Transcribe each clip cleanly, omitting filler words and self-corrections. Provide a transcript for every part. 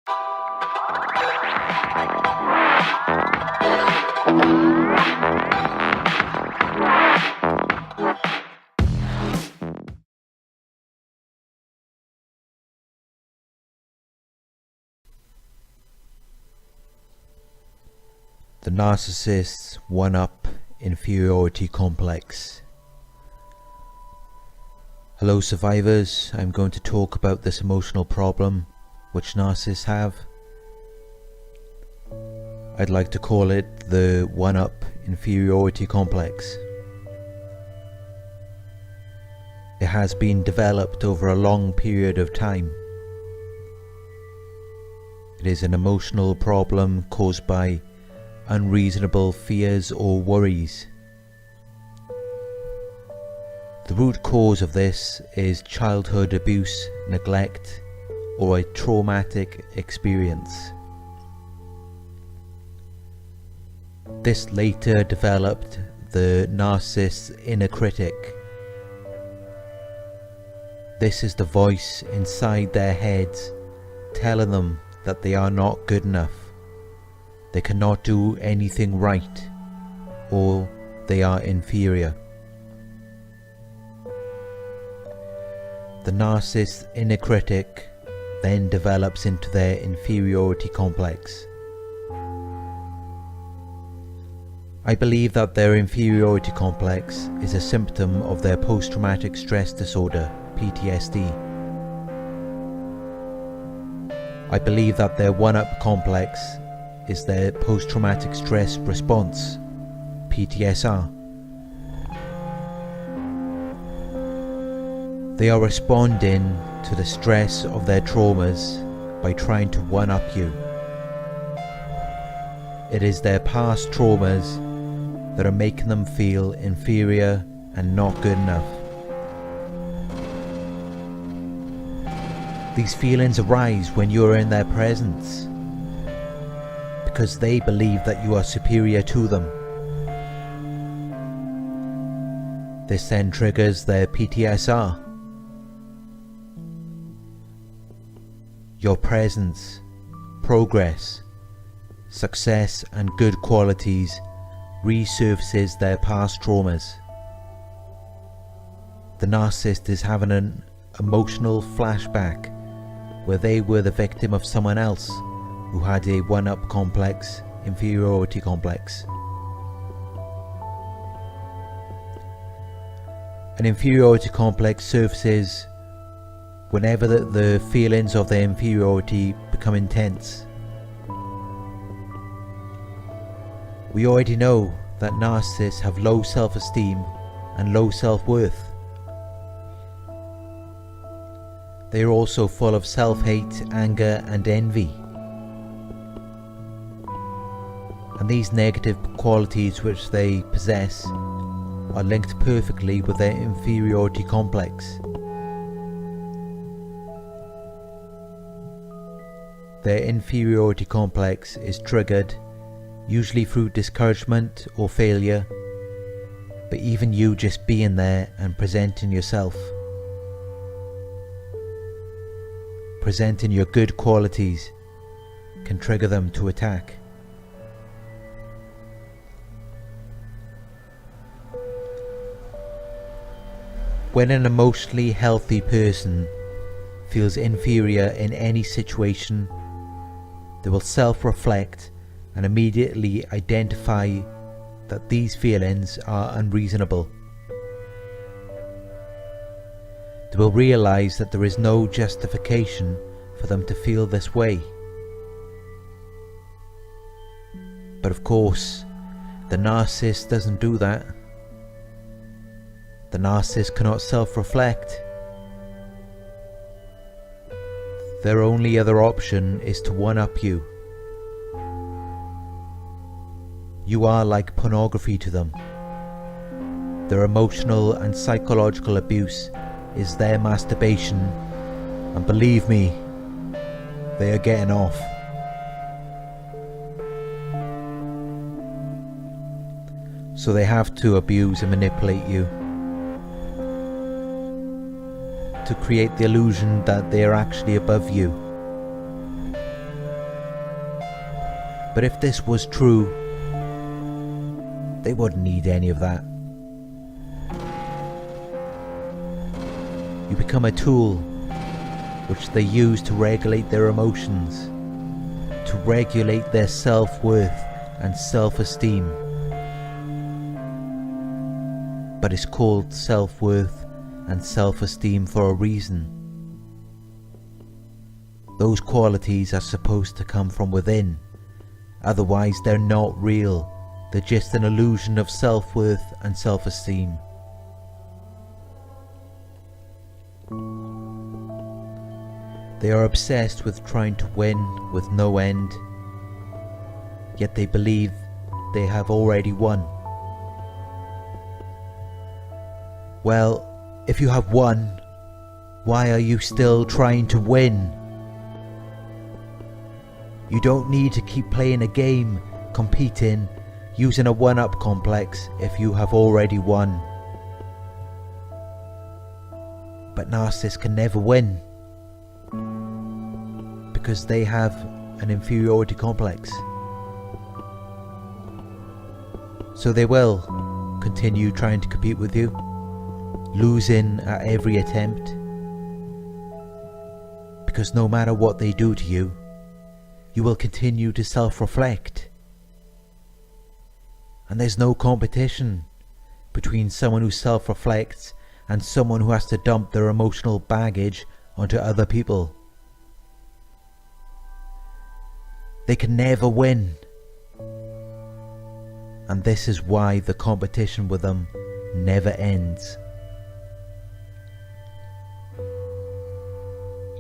The narcissist's one-up inferiority complex. Hello survivors, I'm going to talk about this emotional problem which narcissists have. I'd like to call it the one-up inferiority complex. It has been developed over a long period of time. It is an emotional problem caused by unreasonable fears or worries. The root cause of this is childhood abuse, neglect, or a traumatic experience. This later developed the narcissist's inner critic. This is the voice inside their heads telling them that they are not good enough. They cannot do anything right, or they are inferior. The narcissist's inner critic then develops into their inferiority complex. I believe that their inferiority complex is a symptom of their post-traumatic stress disorder, PTSD. I believe that their one-up complex is their post-traumatic stress response, PTSR. They are responding to the stress of their traumas by trying to one-up you. It is their past traumas that are making them feel inferior and not good enough. These feelings arise when you are in their presence, because they believe that you are superior to them. This then triggers their PTSR. Your presence, progress, success and good qualities resurfaces their past traumas. The narcissist is having an emotional flashback where they were the victim of someone else who had a one-up complex, inferiority complex. An inferiority complex surfaces whenever the feelings of their inferiority become intense. We already know that narcissists have low self-esteem and low self-worth. They are also full of self-hate, anger and envy. And these negative qualities which they possess are linked perfectly with their inferiority complex. Their inferiority complex is triggered usually through discouragement or failure, but even you just being there and presenting yourself, presenting your good qualities, can trigger them to attack. When an emotionally healthy person feels inferior in any situation, they will self-reflect and immediately identify that these feelings are unreasonable. They will realize that there is no justification for them to feel this way. But of course, the narcissist doesn't do that. The narcissist cannot self-reflect. Their only other option is to one-up you. You are like pornography to them. Their emotional and psychological abuse is their masturbation, and believe me, they are getting off. So they have to abuse and manipulate you to create the illusion that they are actually above you. But if this was true, they wouldn't need any of that. You become a tool which they use to regulate their emotions, to regulate their self-worth and self-esteem. But it's called self-worth and self-esteem for a reason. Those qualities are supposed to come from within, otherwise they're not real. They're just an illusion of self-worth and self-esteem. They are obsessed with trying to win with no end, yet they believe they have already won. Well, if you have won, why are you still trying to win? You don't need to keep playing a game, competing, using a one-up complex if you have already won. But narcissists can never win, because they have an inferiority complex. So they will continue trying to compete with you, losing at every attempt, because no matter what they do to you, you will continue to self-reflect. And there's no competition between someone who self-reflects and someone who has to dump their emotional baggage onto other people. They can never win. And this is why the competition with them never ends.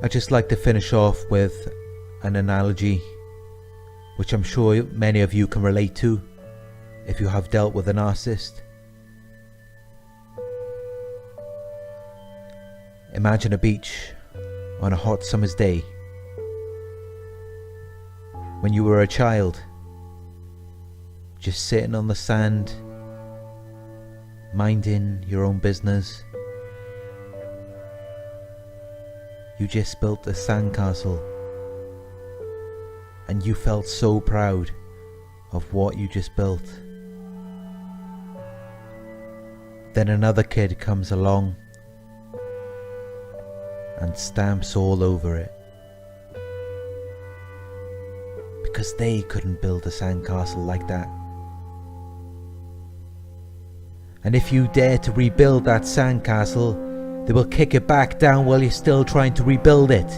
I'd just like to finish off with an analogy which I'm sure many of you can relate to if you have dealt with a narcissist. Imagine a beach on a hot summer's day. When you were a child, just sitting on the sand, minding your own business. You just built a sandcastle, and you felt so proud of what you just built. Then another kid comes along and stamps all over it, because they couldn't build a sandcastle like that. And if you dare to rebuild that sandcastle, they will kick it back down while you're still trying to rebuild it.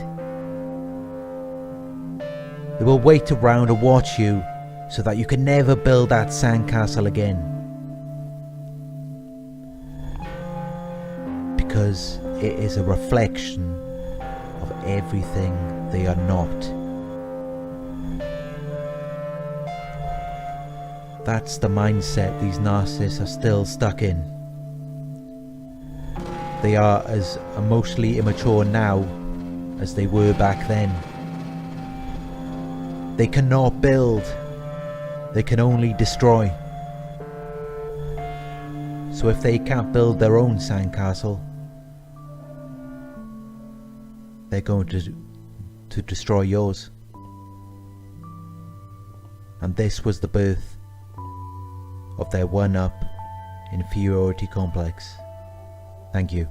They will wait around and watch you so that you can never build that sandcastle again. Because it is a reflection of everything they are not. That's the mindset these narcissists are still stuck in. They are as emotionally immature now as they were back then. They cannot build, they can only destroy. So if they can't build their own sandcastle, they're going to destroy yours. And this was the birth of their one-up inferiority complex. Thank you.